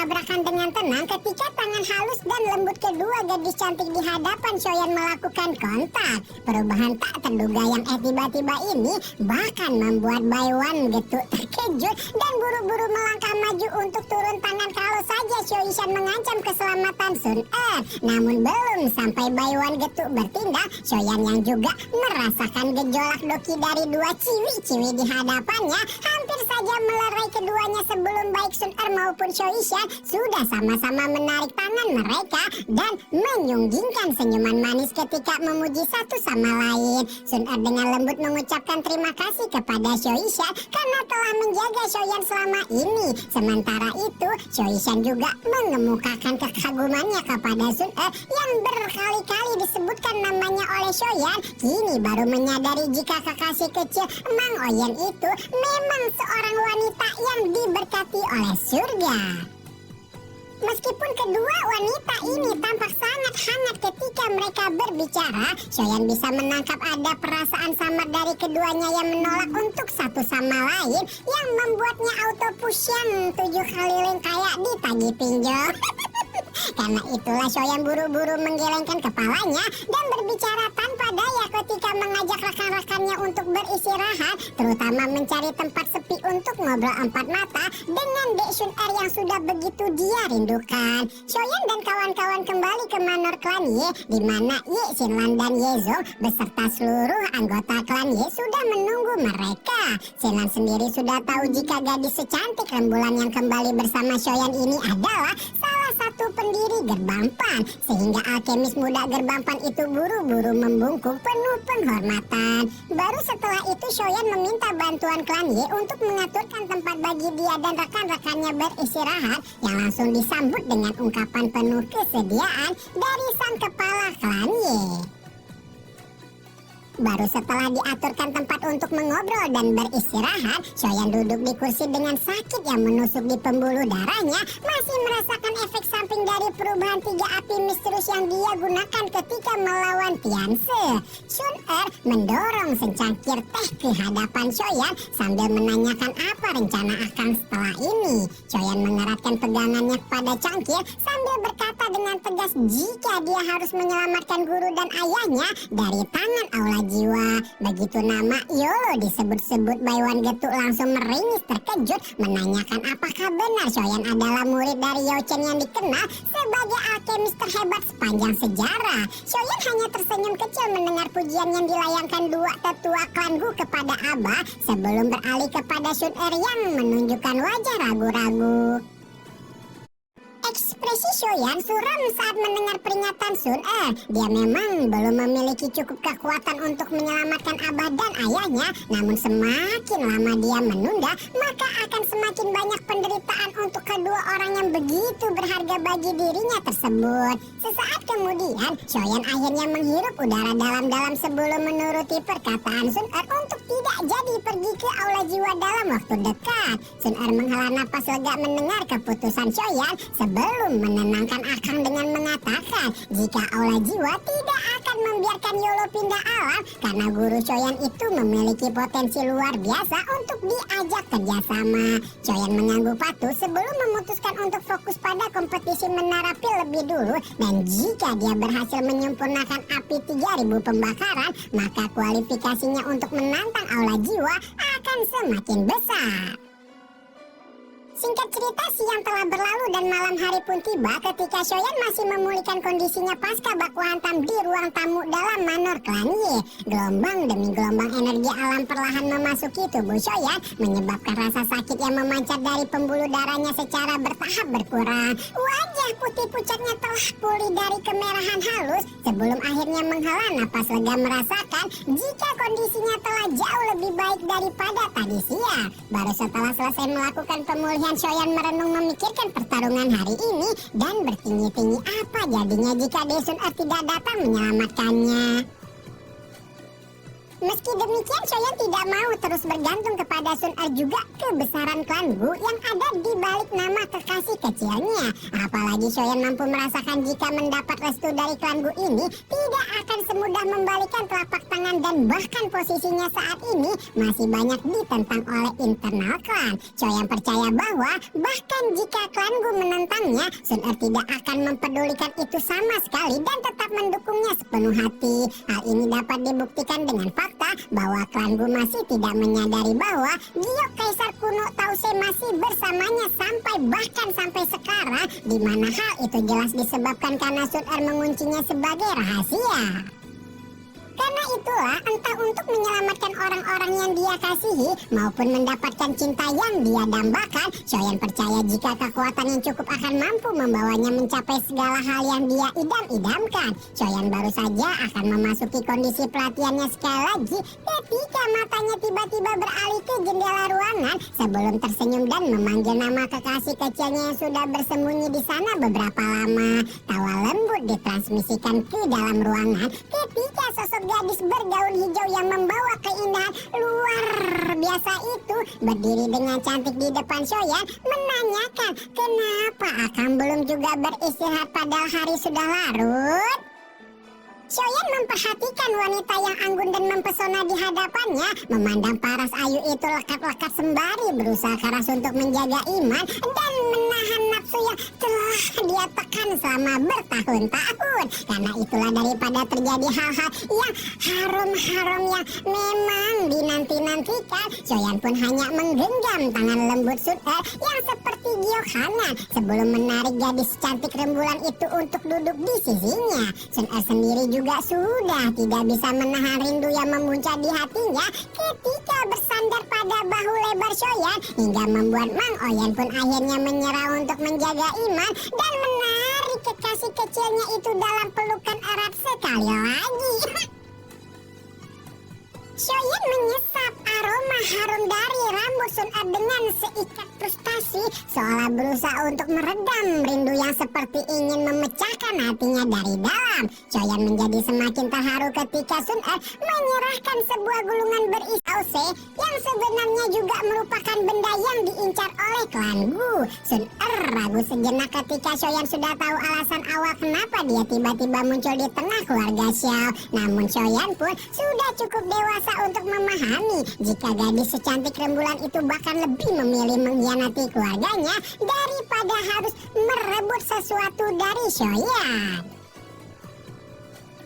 bertabrakan dengan tenang ketika tangan halus dan lembut kedua gadis cantik di hadapan Soyeon melakukan kontak. Perubahan tak terduga yang tiba-tiba ini bahkan membuat Baewon Getuk terkejut dan buru-buru melangkah maju untuk turun tangan kalau saja Soyishan mengancam keselamatan Sun-er. Namun belum sampai Baewon Getuk bertindak, Soyeon yang juga merasakan gejolak doki dari dua ciwi-ciwi di hadapannya hampir saja melerai keduanya sebelum baik Sun-er maupun Soyishan sudah sama-sama menarik tangan mereka dan menyunggingkan senyuman manis ketika memuji satu sama lain. Sun-er dengan lembut mengucapkan terima kasih kepada Soyishan karena telah menjaga Soyeon selama ini. Sementara itu, Soyishan juga mengemukakan kekagumannya kepada Sun-er yang berkali-kali disebutkan namanya oleh Soyeon. Kini baru menyadari jika kekasih kecil Mang Oyen itu memang seorang wanita yang diberkati oleh surga. Meskipun kedua wanita ini tampak sangat hangat ketika mereka berbicara, Soyeon bisa menangkap ada perasaan samar dari keduanya yang menolak untuk satu sama lain yang membuatnya auto push-an 7 keliling kayak ditagih pinjol. Karena itulah Soyeon buru-buru menggelengkan kepalanya dan berbicara tanpa daya ketika mengajak rekan-rekannya untuk beristirahat, terutama mencari tempat sepi untuk ngobrol empat mata dengan Dek Sun-er yang sudah begitu dia rindukan. Soyeon dan kawan-kawan kembali ke Manor Klan Ye, di mana Ye Shinlan dan Ye Zong beserta seluruh anggota Klan Ye sudah menunggu mereka. Shinlan sendiri sudah tahu jika gadis secantik rembulan yang kembali bersama Soyeon ini adalah salah satu pendiri Gerbang Pan, sehingga alkemis muda Gerbang Pan itu buru-buru membungkuk penuh penghormatan. Baru setelah itu Soyeon meminta bantuan Klan Ye untuk mengaturkan tempat bagi dia dan rekan-rekannya beristirahat, yang langsung disambut dengan ungkapan penuh kesediaan dari sang kepala Klan Ye. Baru setelah diaturkan tempat untuk mengobrol dan beristirahat, Soyeon duduk di kursi dengan sakit yang menusuk di pembuluh darahnya, masih merasakan efek samping dari perubahan 3 api misterius yang dia gunakan ketika melawan Tianse. Sun-er mendorong secangkir teh ke hadapan Soyeon sambil menanyakan apa rencana Akang setelah ini. Soyeon mengeratkan pegangannya kepada cangkir sambil berkata dengan tegas jika dia harus menyelamatkan guru dan ayahnya dari tangan Aula Jiwa. Begitu nama Yolo disebut-sebut, Baewon Getuk langsung meringis terkejut menanyakan apakah benar Soyeon adalah murid dari Yao Chen yang dikenal sebagai alkemis terhebat sepanjang sejarah. Soyeon hanya tersenyum kecil mendengar pujian yang dilayangkan dua tetua klan Gu kepada Abah sebelum beralih kepada Sun-er yang menunjukkan wajah ragu-ragu. Ekspresi Soyeon suram saat mendengar peringatan Sun-er. Dia memang belum memiliki cukup kekuatan untuk menyelamatkan Abah dan ayahnya, namun semakin lama dia menunda, maka akan semakin banyak penderitaan untuk kedua orang yang begitu berharga bagi dirinya tersebut. Sesaat kemudian, Soyeon akhirnya menghirup udara dalam-dalam sebelum menuruti perkataan Sun-er untuk tidak jadi pergi ke Aula Jiwa dalam waktu dekat. Sun-er menghela napas lega mendengar keputusan Soyeon sebelum menenangkan Akang dengan mengatakan jika Aula Jiwa tidak akan membiarkan Yolo pindah alam karena guru Soyeon itu memiliki potensi luar biasa untuk diajak kerjasama. Soyeon mengangguk patuh sebelum memutuskan untuk fokus pada kompetisi menara pil lebih dulu, dan jika dia berhasil menyempurnakan api 3000 pembakaran, maka kualifikasinya untuk menantang Aula Jiwa akan semakin besar. Singkat cerita, siang telah berlalu dan malam hari pun tiba ketika Soyeon masih memulihkan kondisinya pasca baku hantam di ruang tamu dalam Manor Klan Ye. Gelombang demi gelombang energi alam perlahan memasuki tubuh Soyeon, menyebabkan rasa sakit yang memancar dari pembuluh darahnya secara bertahap berkurang. Wajah putih pucatnya telah pulih dari kemerahan halus sebelum akhirnya menghela napas lega merasakan jika kondisinya telah jauh lebih baik daripada tadi siang. Baru setelah selesai melakukan pemulihan, Soyeon merenung memikirkan pertarungan hari ini dan bertinggi-tinggi apa jadinya jika Dae Sun-er tidak datang menyelamatkannya. Meski demikian, Soyeon tidak mau terus bergantung kepada Sun-er juga kebesaran klan Gu yang ada di balik nama kekasih kecilnya. Apalagi Soyeon mampu merasakan jika mendapat restu dari klan Gu ini tidak akan akan semudah membalikan telapak tangan dan bahkan posisinya saat ini masih banyak ditentang oleh internal klan. Choyan percaya bahwa bahkan jika klan Gu menentangnya, Sun Er tidak akan mempedulikan itu sama sekali dan tetap mendukungnya sepenuh hati. Hal ini dapat dibuktikan dengan fakta bahwa klan Gu masih tidak menyadari bahwa Giok Kaisar kuno Tause masih bersamanya bahkan sampai sekarang, di mana hal itu jelas disebabkan karena Sun Er menguncinya sebagai rahasia. Karena itulah, entah untuk menyelamatkan orang-orang yang dia kasihi maupun mendapatkan cinta yang dia dambakan, Choyan percaya jika kekuatan yang cukup akan mampu membawanya mencapai segala hal yang dia idam-idamkan. Choyan baru saja akan memasuki kondisi pelatihannya sekali lagi ketika matanya tiba-tiba beralih ke jendela ruangan sebelum tersenyum dan memanggil nama kekasih kecilnya yang sudah bersembunyi di sana beberapa lama. Tawa lembut ditransmisikan ke dalam ruangan ketika sosok gadis bergaun hijau yang membawa keindahan luar biasa itu berdiri dengan cantik di depan Choyan menanyakan kenapa Akang belum juga beristirahat padahal hari sudah larut. Choyan memperhatikan wanita yang anggun dan mempesona di hadapannya, memandang paras ayu itu lekat-lekat sembari berusaha keras untuk menjaga iman dan menahan nafsu yang telah dia tekan selama bertahun-tahun. Karena itulah daripada terjadi hal-hal yang harum-harum yang memang dinanti-nantikan, Choyan pun hanya menggenggam tangan lembut Sun Er yang seperti giok hangat sebelum menarik gadis cantik rembulan itu untuk duduk di sisinya. Sun Er sendiri juga sudah tidak bisa menahan rindu yang memuncak di hatinya ketika bersandar pada bahu lebar Choyan hingga membuat Mang Oyen pun akhirnya menyerah untuk menjaga iman dan menarik kekasih kecilnya itu dalam pelukan erat sekali lagi. Choyan menyesap aroma harum dari rambut Sun Er dengan seikat frustasi seolah berusaha untuk meredam rindu yang seperti ingin memecahkan hatinya dari dalam. Choyan menjadi semakin terharu ketika Sun Er menyerahkan sebuah gulungan berisi Tause yang sebenarnya juga merupakan benda yang diincar oleh klan Gu. Sun Er ragu sejenak ketika Choyan sudah tahu alasan awal kenapa dia tiba-tiba muncul di tengah keluarga Xiao. Namun Choyan pun sudah cukup dewasa untuk memahami jika gadis secantik rembulan itu bahkan lebih memilih mengkhianati keluarganya daripada harus merebut sesuatu dari Choyan.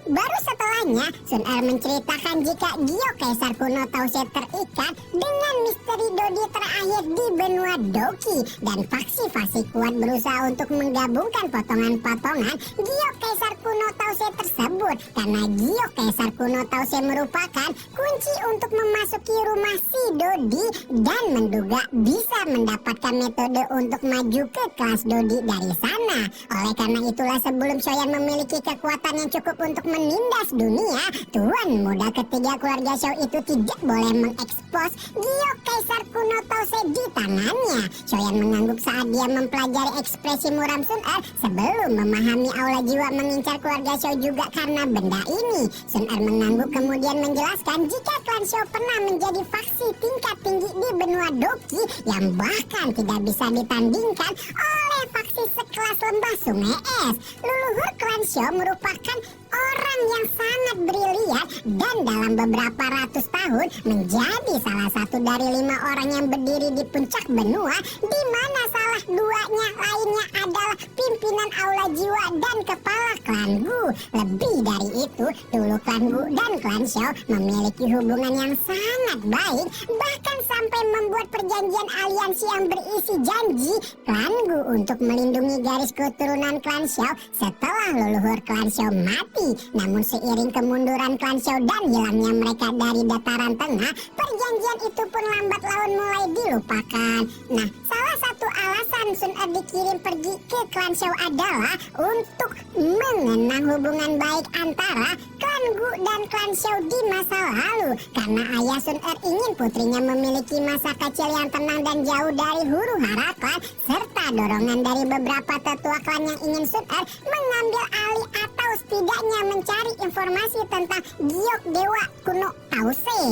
Baru setelahnya, Sun Er menceritakan jika Giok Kaisar kuno Tause terikat dengan misteri Dodi terakhir di benua Doki dan faksi-faksi kuat berusaha untuk menggabungkan potongan-potongan Giok Kaisar kuno Tause tersebut karena Giok Kaisar kuno Tause merupakan kunci untuk memasuki rumah si Dodi dan menduga bisa mendapatkan metode untuk maju ke kelas Dodi dari sana. Oleh karena itulah sebelum Choyan memiliki kekuatan yang cukup untuk menindas dunia, tuan muda ketiga keluarga Xiao itu tidak boleh mengekspos Giok Kaisar kuno Tause di tangannya. Choyan mengangguk saat dia mempelajari ekspresi muram Sun Er sebelum memahami aula jiwa mengincar keluarga Xiao juga karena benda ini. Sun Er mengangguk kemudian menjelaskan jika klan Xiao pernah menjadi faksi tingkat tinggi di benua Doki yang bahkan tidak bisa ditandingkan oleh faksi sekelas lembah sungai es. Leluhur klan Xiao merupakan orang yang sangat brilian dan dalam beberapa ratus tahun menjadi salah satu dari 5 orang yang berdiri di puncak benua, di mana salah duanya lainnya adalah pimpinan aula jiwa dan kepala klan Gu. Lebih dari itu, dulu klan Gu dan klan Xiao memiliki hubungan yang sangat baik, bahkan sampai membuat perjanjian aliansi yang berisi janji klan Gu untuk melindungi garis keturunan klan Xiao setelah leluhur klan Xiao mati. Namun seiring kemunduran klan Xiao dan hilangnya mereka dari dataran tengah, perjanjian itu pun lambat laun mulai dilupakan. Nah, salah satu alasan Sun Er dikirim pergi ke klan Xiao adalah untuk mengenang hubungan baik antara klan Gu dan klan Xiao di masa lalu. Karena ayah Sun Er ingin putrinya memiliki masa kecil yang tenang dan jauh dari huru-hara klan, serta dorongan dari beberapa tetua klan yang ingin Sun Er mengambil alih atau setidaknya mencari informasi tentang Giok Dewa kuno Tause.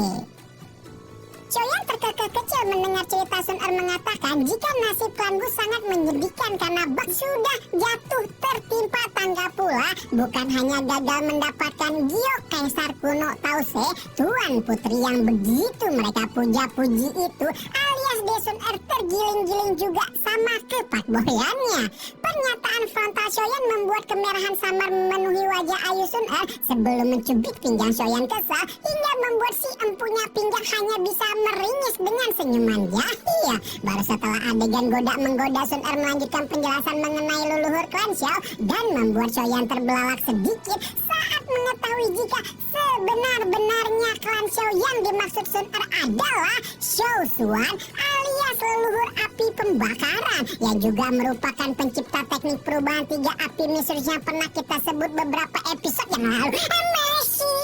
Choyan terkekeh kecil mendengar cerita Sun Er mengatakan jika nasib klan Gu sangat menyedihkan karena Bak sudah jatuh tertimpa tangga pula bukan hanya gagal mendapatkan giok kaisar kuno Tause, Tuan Putri yang begitu mereka puja-puji itu alias Daesun Er tergiling-giling juga sama kepakboyannya. Pernyataan frontal Soyeon membuat kemerahan samar memenuhi wajah Ayu Sun Er sebelum mencubit pinggang Soyeon kesal hingga membuat si empunya pinggang hanya bisa meringis dengan senyuman jahil. Baru setelah adegan goda-menggoda, Sun Er melanjutkan penjelasan mengenai leluhur klan Xiao dan membuat Soyeon terbelalak sedikit saat mengetahui jika sebenar-benarnya klan Xiao yang dimaksud Sun Er adalah Xiao Suan alias leluhur api pembakaran yang juga merupakan pencipta teknik perubahan 3 api misterius yang pernah kita sebut beberapa episode yang lalu. Masih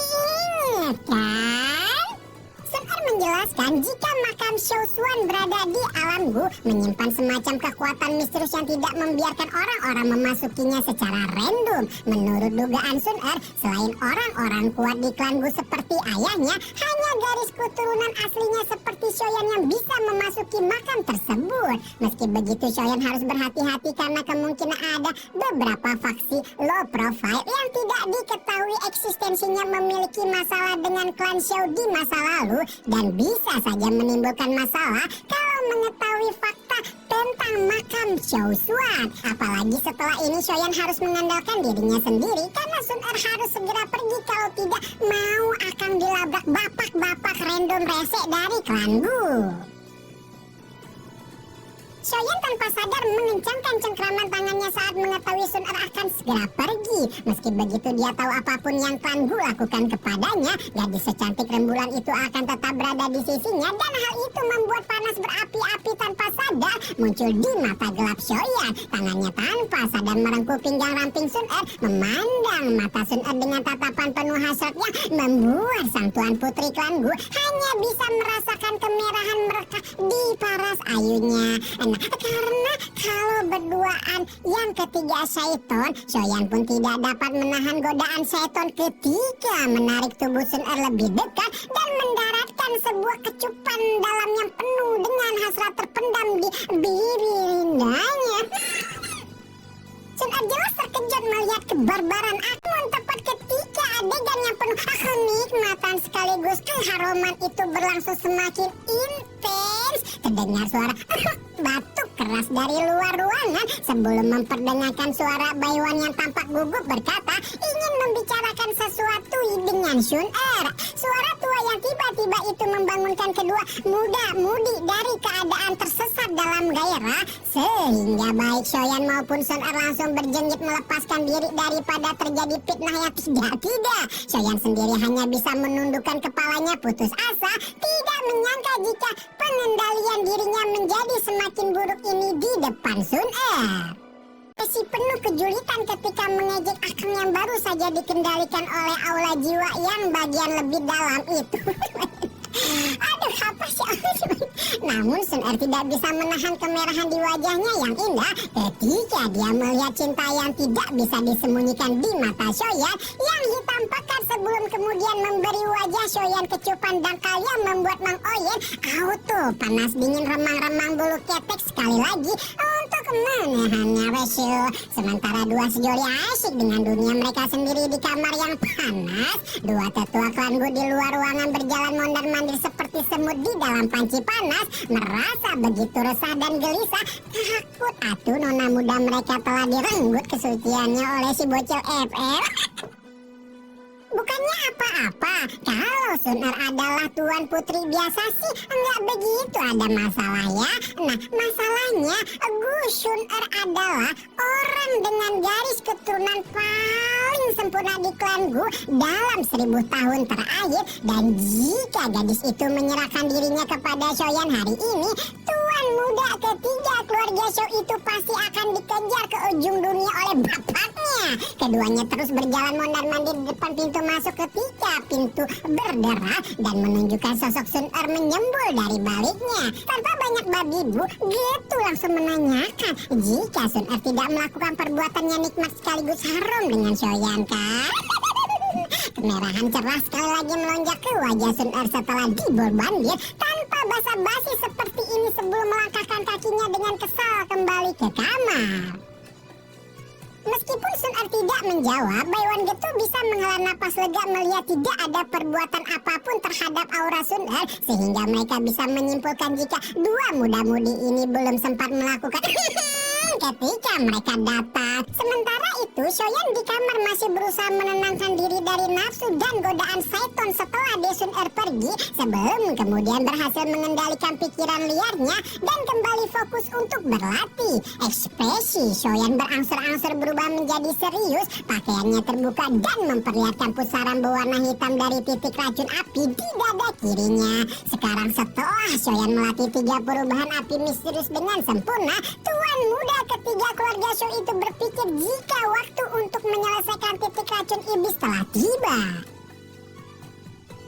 ingat kan? Sun Er menjelaskan jika makam Xiao Suan berada di alam Gu menyimpan semacam kekuatan misterius yang tidak membiarkan orang-orang memasukinya secara random. Menurut dugaan Sun Er, selain orang-orang kuat di klan Gu seperti ayahnya, hanya garis keturunan aslinya seperti Soyeon yang bisa memasuki makam tersebut. Meski begitu, Soyeon harus berhati-hati karena kemungkinan ada beberapa faksi low profile yang tidak diketahui eksistensinya memiliki masalah dengan klan Xiao di masa lalu dan bisa saja menimbulkan masalah kalau mengetahui fakta tentang makam Xiao Suan. Apalagi setelah ini Soyeon harus mengandalkan dirinya sendiri karena Sun Er harus segera pergi kalau tidak mau akan dilabrak bapak-bapak random rese dari klan Gu. Soyeon tanpa sadar mengencangkan cengkraman tangannya saat mengetahui Sun Er akan segera pergi. Meski begitu dia tahu apapun yang klan Gu lakukan kepadanya, gadis secantik rembulan itu akan tetap berada di sisinya dan hal itu membuat panas berapi-api tanpa sadar muncul di mata gelap Soyeon. Tangannya tanpa sadar merengkuh pinggang ramping Sun Er, memandang mata Sun Er dengan tatapan penuh hasrat yang membuat sang tuan putri klan Gu hanya bisa merasakan kemerahan mereka di paras ayunya. Karena kalau berduaan yang ketiga Saiton, Soyeon pun tidak dapat menahan godaan Saiton ketika menarik tubuh Sun Er lebih dekat dan mendaratkan sebuah kecupan dalam yang penuh dengan hasrat terpendam di bibirnya. Sun Er jelas terkejut melihat kebarbaran Akmon tepat ketika adegan yang penuh kenikmatan sekaligus keharuman itu berlangsung semakin intens. Terdengar suara batuk keras dari luar ruangan sebelum memperdengarkan suara Baiwan yang tampak gugup berkata ingin membicarakan sesuatu dengan Sun Er. Suara tua yang tiba-tiba itu membangunkan kedua muda-mudi dari keadaan tersesat dalam gairah sehingga baik Soyeon maupun Sun Er langsung berjengit melepaskan diri daripada terjadi fitnah yang tidak. Soyeon sendiri hanya bisa menundukkan kepalanya putus asa, tidak menyangka jika pengendalian dirinya menjadi semakin buruk ini di depan Sun Er. Si penuh kejulitan ketika mengejek Akang yang baru saja dikendalikan oleh aula jiwa yang bagian lebih dalam itu. Aduh, apa sih? Namun Sun Er tidak bisa menahan kemerahan di wajahnya yang indah ketika dia melihat cinta yang tidak bisa disembunyikan di mata Soyeon yang hitam pekat sebelum kemudian memberi wajah Soyeon kecupan dangkal yang membuat Mang Oyen auto panas dingin remang-remang bulu ketek sekali lagi untuk menahannya Wesu. Sementara dua sejoli asyik dengan dunia mereka sendiri di kamar yang panas, dua tetua klan Gu di luar ruangan berjalan mondar-mandir seperti semut di dalam panci panas, merasa begitu resah dan gelisah, takut atuh nona muda mereka telah direnggut kesuciannya oleh si bocil FR. Bukannya apa-apa, kalau Sun Er adalah tuan putri biasa sih enggak begitu ada masalah ya. Nah masalahnya Gu Sun Er adalah orang dengan garis keturunan paling sempurna di klan Gu dalam 1000 tahun terakhir. Dan jika gadis itu menyerahkan dirinya kepada Soyeon hari ini, tuan muda ketiga keluarga Xiao itu pasti akan dikejar ke ujung dunia oleh bapaknya. Keduanya terus berjalan mondar-mandir di depan pintu masuk ketika pintu berderak dan menunjukkan sosok Sun Er menyembul dari baliknya. Tanpa banyak babi bu, Getu langsung menanyakan jika Sun Er tidak melakukan perbuatannya nikmat sekaligus harum dengan Soyeon kan? Kemerahan cerah sekali lagi melonjak ke wajah Sun Er setelah diborbandir tanpa basa-basi seperti ini sebelum melangkahkan kakinya dengan kesal kembali ke kamar. Meskipun Sun Er tidak menjawab, Baiwan Getu bisa menghela napas lega melihat tidak ada perbuatan apapun terhadap aura Sun Er, sehingga mereka bisa menyimpulkan jika dua muda-mudi ini belum sempat melakukan ketika mereka datang. Sementara itu, Soyan di kamar masih berusaha menenangkan diri dari nafsu dan godaan Saiton setelah Daesun Er pergi, sebelum kemudian berhasil mengendalikan pikiran liarnya dan kembali fokus untuk berlatih. Ekspresi Soyan berangsur-angsur berubah menjadi serius, pakaiannya terbuka dan memperlihatkan pusaran berwarna hitam dari titik racun api di dada kirinya. Sekarang setelah Soyan melatih 3 perubahan api misterius dengan sempurna, tuan muda ketiga keluarga Sho itu berpikir jika waktu untuk menyelesaikan titik racun iblis telah tiba.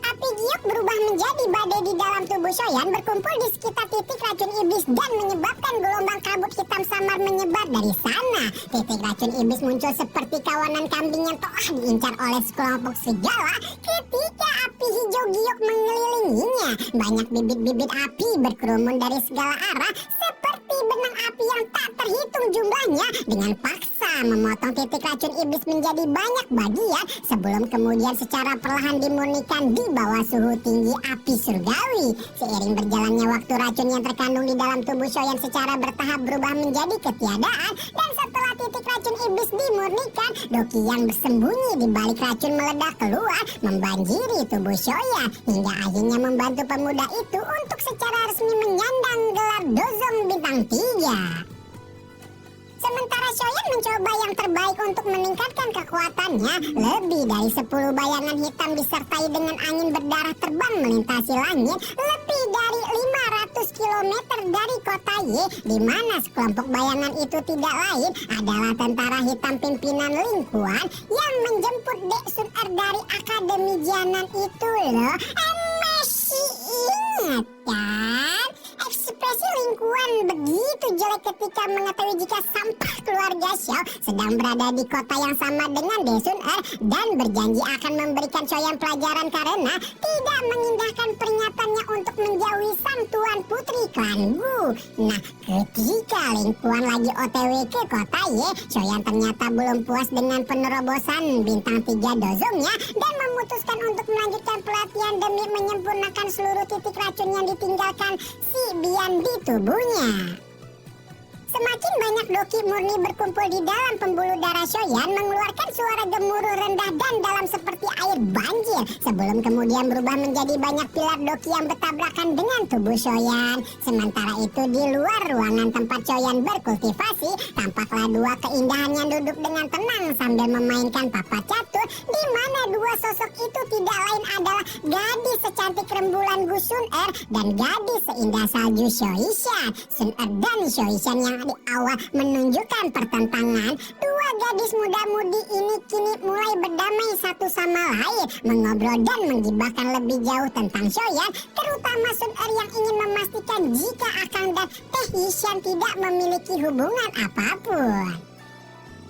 Api giok berubah menjadi badai di dalam tubuh Soyan, berkumpul di sekitar titik racun iblis dan menyebabkan gelombang kabut hitam samar menyebar dari sana. Titik racun iblis muncul seperti kawanan kambing yang telah diincar oleh sekelompok serigala ketika api hijau giok mengelilinginya. Banyak bibit-bibit api berkerumun dari segala arah seperti benang api yang tak terhitung jumlahnya, dengan paksa memotong titik racun iblis menjadi banyak bagian sebelum kemudian secara perlahan dimurnikan di bawah suhu tinggi api surgawi. Seiring berjalannya waktu, racun yang terkandung di dalam tubuh Soyan secara bertahap berubah menjadi ketiadaan, dan setelah titik racun iblis dimurnikan, Doki yang bersembunyi di balik racun meledak keluar membanjiri tubuh Soyan hingga akhirnya membantu pemuda itu untuk secara resmi menyandang gelar Dozong Bintang 3. Sementara Soyan mencoba yang terbaik untuk meningkatkan kekuatannya, lebih dari 10 bayangan hitam disertai dengan angin berdarah terbang melintasi langit lebih dari 500 km dari kota Ye, di mana sekelompok bayangan itu tidak lain adalah tentara hitam pimpinan Ling Kuan yang menjemput Daesun Er dari Akademi Jianan itu loh. Masih ingat kan? Ekspresi Ling Kuan begitu jelek ketika mengetahui jika sampah keluarga Xiao sedang berada di kota yang sama dengan Daesun Er dan berjanji akan memberikan Soyan pelajaran karena tidak mengindahkan pernyataannya untuk menjauhi sang tuan putri klan Wu. Nah, ketika Ling Kuan lagi OTW ke kota Ye, Soyan ternyata belum puas dengan penerobosan bintang 3 dozongnya dan memutuskan untuk melanjutkan pelatihan demi menyempurnakan seluruh titik racun yang ditinggalkan si Bian di tubuhnya. Semakin banyak Doki murni berkumpul di dalam pembuluh darah Soyan, mengeluarkan suara gemuruh rendah dan dalam seperti air banjir, sebelum kemudian berubah menjadi banyak pilar Doki yang bertabrakan dengan tubuh Soyan. Sementara itu di luar ruangan tempat Soyan berkultivasi, tampaklah dua keindahan yang duduk dengan tenang sambil memainkan papat catur, di mana dua sosok itu tidak lain adalah gadis secantik rembulan Gu Sun Er dan gadis seindah salju Shoishan. Sun Er dan Shoishan yang di awal menunjukkan pertentangan, dua gadis muda-mudi ini kini mulai berdamai satu sama lain, mengobrol dan menggibahkan lebih jauh tentang Soyan, terutama Sun Er yang ingin memastikan jika Akang dan Teh Yishan tidak memiliki hubungan apapun.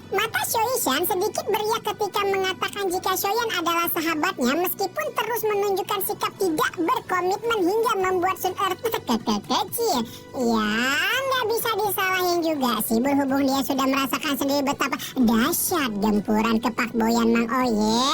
Mata Shoishan sedikit beriak ketika mengatakan jika Soyan adalah sahabatnya, meskipun terus menunjukkan sikap tidak berkomitmen hingga membuat Sun Er kecil. Ya, nggak bisa disalahin juga sih, berhubung dia sudah merasakan sendiri betapa dahsyat gempuran kepakboyan Mang Oye.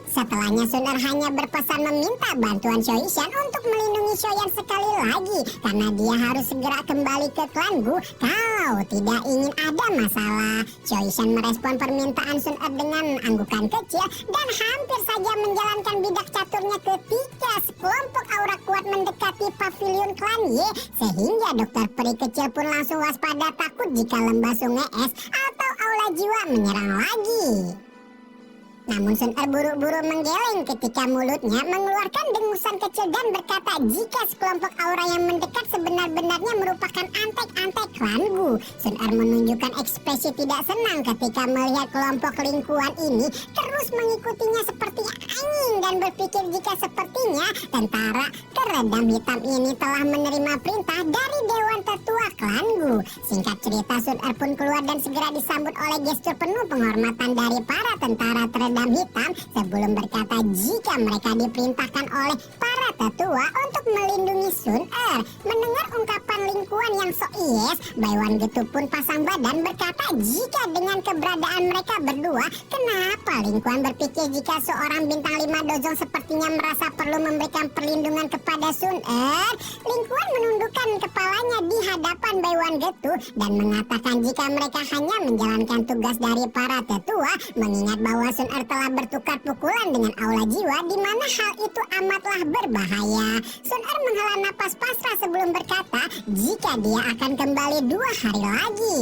Setelahnya Sun Er hanya berpesan meminta bantuan Shoishan untuk melindungi Soyan sekali lagi, karena dia harus segera kembali ke klan Gu kalau tidak ingin ada masalah. Shoishan merespon permintaan Sun Er dengan anggukan kecil dan hampir saja menjalankan bidak caturnya ketika sekelompok aura kuat mendekati pavilion klan Ye, sehingga dokter peri kecil pun langsung waspada takut jika lembah sungai es atau aula jiwa menyerang lagi. Namun Sun Er buru-buru menggeleng ketika mulutnya mengeluarkan dengusan kecil dan berkata jika sekelompok aura yang mendekat sebenar-benarnya merupakan antek-antek klan Gu. Sun Er menunjukkan ekspresi tidak senang ketika melihat kelompok lingkuan ini terus mengikutinya seperti angin dan berpikir jika sepertinya tentara keredam hitam ini telah menerima perintah dari Dewan Tetua klan Gu. Singkat cerita, Sun Er pun keluar dan segera disambut oleh gestur penuh penghormatan dari para tentara teredam hitam sebelum berkata jika mereka diperintahkan oleh para para tetua untuk melindungi Sun Er. Mendengar ungkapan Lingkuan yang sok yes, Baiwan Getu pun pasang badan berkata jika dengan keberadaan mereka berdua, kenapa Lingkuan berpikir jika seorang bintang 5 dozong sepertinya merasa perlu memberikan perlindungan kepada Sun Er. Lingkuan menundukkan kepalanya di hadapan Baiwan Getu dan mengatakan jika mereka hanya menjalankan tugas dari para tetua, mengingat bahwa Sun Er telah bertukar pukulan dengan aula jiwa di mana hal itu amatlah berbahaya. Sun Er menghela napas pasrah sebelum berkata jika dia akan kembali 2 hari lagi.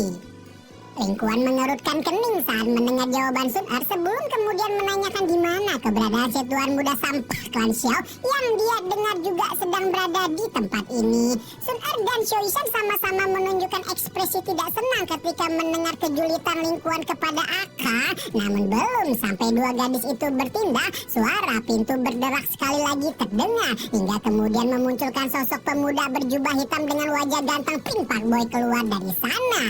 Lingkuan mengerutkan kening saat mendengar jawaban Sun Er sebelum kemudian menanyakan di mana keberadaan si tuan muda sampah klan Xiao yang dia dengar juga sedang berada di tempat ini. Sun Er dan Shoishan sama-sama menunjukkan ekspresi tidak senang ketika mendengar kejulitan Lingkuan kepada Aka. Namun belum sampai 2 gadis itu bertindak, suara pintu berderak sekali lagi terdengar hingga kemudian memunculkan sosok pemuda berjubah hitam dengan wajah ganteng Pink Park Boy keluar dari sana.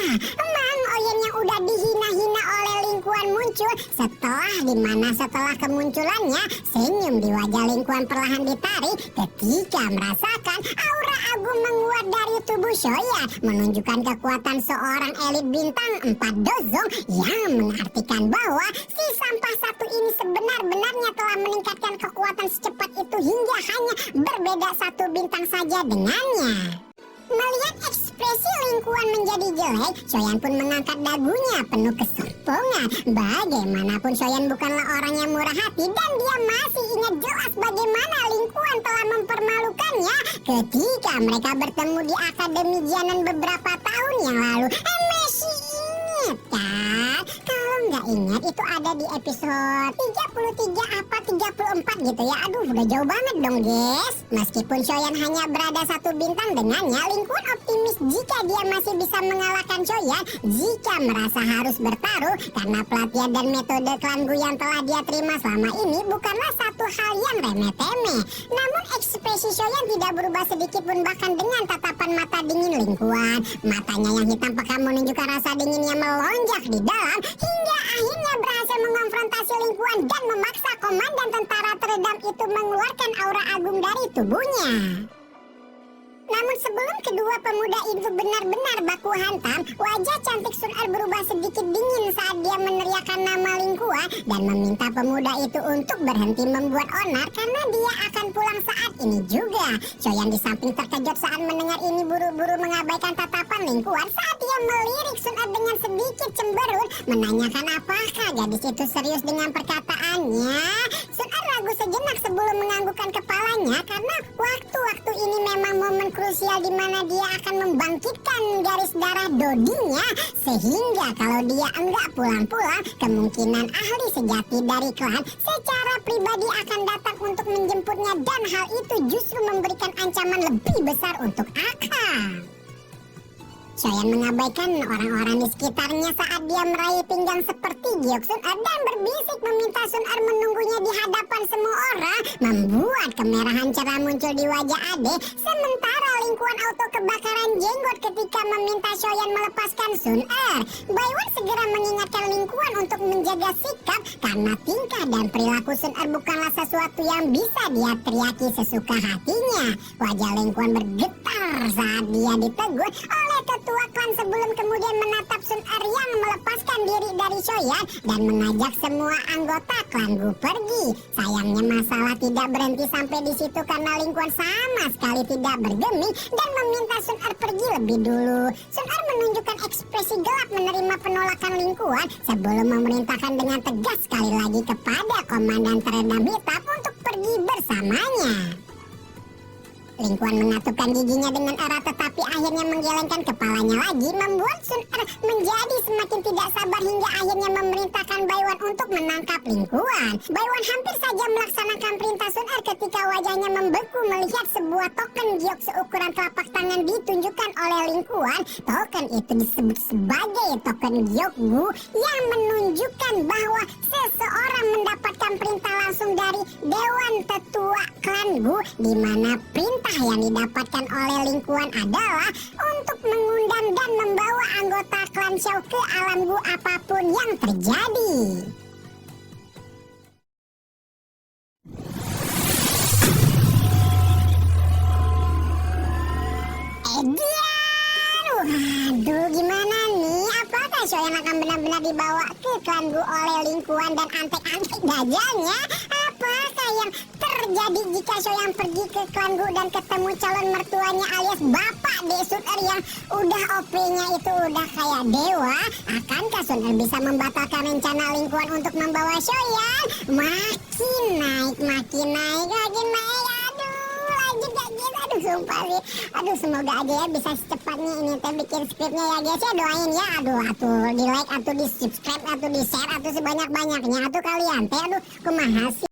Mang Oyen yang udah dihina-hina oleh Lingkuan muncul setelah kemunculannya senyum di wajah Lingkuan perlahan ditarik ketika merasakan aura agung menguat dari tubuh Shoya menunjukkan kekuatan seorang elit bintang 4 dozong yang mengartikan bahwa si sampah satu ini sebenar-benarnya telah meningkatkan kekuatan secepat itu hingga hanya berbeda 1 bintang saja dengannya. Melihat ekspresi Lingkuan menjadi jelek, Shoyan pun mengangkat dagunya penuh kesombongan. Bagaimanapun Shoyan bukanlah orang yang murah hati dan dia masih ingat jelas bagaimana Lingkuan telah mempermalukannya ketika mereka bertemu di Akademi Jianan beberapa tahun yang lalu. Masih ingat kan? Kalau nggak ingat itu ada di episode 33 apa 34 gitu ya. Aduh udah jauh banget dong guys. Meskipun Shoyan hanya berada 1 bintang dengannya, Lingkuan optimis jika dia masih bisa mengalahkan Shoyan jika merasa harus bertaruh karena pelatihan dan metode klan Gu yang telah dia terima selama ini bukanlah satu hal yang remeh-temeh. Namun ekspresi Shoyan tidak berubah sedikit pun bahkan dengan tatapan mata dingin Lingkuan. Matanya yang hitam pekat menunjukkan rasa dingin yang melonjak di dalam hingga akhirnya berhasil mengonfrontasi Lingkuan dan memaksa komandan tentara teredam itu mengeluarkan aura agung dari tubuhnya. Namun sebelum kedua pemuda itu benar-benar baku hantam, wajah cantik Sun Er berubah sedikit dingin saat dia meneriakkan nama Lingkuan dan meminta pemuda itu untuk berhenti membuat onar karena dia akan pulang saat ini juga. Shoyan di samping terkejut saat mendengar ini buru-buru mengabaikan tatapan Lingkuan saat dia melirik Sun Er dengan sedikit cemberut menanyakan apakah gadis itu serius dengan perkataannya. Sun Er ragu sejenak sebelum menganggukkan kepalanya karena waktu-waktu ini memang momen krusial di mana dia akan membangkitkan garis darah dodinya sehingga kalau dia enggak pulang-pulang kemungkinan ahli sejati dari klan secara pribadi akan datang untuk menjemputnya dan hal itu justru memberikan ancaman lebih besar untuk Aka. Shoyan mengabaikan orang-orang di sekitarnya saat dia meraih pinggang seperti giok Sun Er dan berbisik meminta Sun Er menunggunya di hadapan semua orang, membuat kemerahan cerah muncul di wajah Ade. Sementara Lingkuan auto kebakaran jenggot ketika meminta Shoyan melepaskan Sun Er. Baiwan segera mengingatkan Lingkuan untuk menjaga sikap karena tingkah dan perilaku Sun Er bukanlah sesuatu yang bisa dia teriaki sesuka hatinya. Wajah Lingkuan bergetar saat dia ditegur oleh ketua klan sebelum kemudian menatap Sun Er yang melepaskan diri dari Shoyan dan mengajak semua anggota klan Gu pergi. Sayangnya masalah tidak berhenti sampai di situ karena Lingkuan sama sekali tidak bergeming dan meminta Sun Er pergi lebih dulu. Sun Er menunjukkan ekspresi gelap menerima penolakan Lingkuan sebelum memerintahkan dengan tegas sekali lagi kepada komandan teredam hitam untuk pergi bersamanya. Lingkuan menatupkan giginya dengan erat tetapi akhirnya menggelengkan kepalanya lagi membuat Sun Er menjadi semakin tidak sabar hingga akhirnya memerintahkan Baiwan untuk menangkap Lingkuan. Baiwan hampir saja melaksanakan perintah Sun Er ketika wajahnya membeku melihat sebuah token giok seukuran telapak tangan ditunjukkan oleh Lingkuan. Token itu disebut sebagai token giok Gu yang menunjukkan bahwa seseorang mendapatkan perintah langsung dari Dewan Tetua Klan Gu di mana perintah yang didapatkan oleh Lingkuan adalah untuk mengundang dan membawa anggota klan Xiao ke alam Gu apapun yang terjadi. apakah Soyan akan benar-benar dibawa ke klan Gu oleh Lingkuan dan antek-antek dajjalnya? Apakah yang terjadi jika Soyan pergi ke klan Gu dan ketemu calon mertuanya alias Bapak Desuter yang udah OP-nya itu udah kayak dewa? Akankah Soyan bisa membatalkan rencana Lingkuan untuk membawa Soyan? Makin naik, makin naik, makin naik. Lanjut gak guys, aduh sumpah sih. Aduh semoga aja ya bisa secepatnya ini teh bikin skripnya ya guys ya, doain ya. Aduh atuh di like, atuh di subscribe, atuh di share, atuh sebanyak-banyaknya. Atuh kalian teh aduh kumaha sih.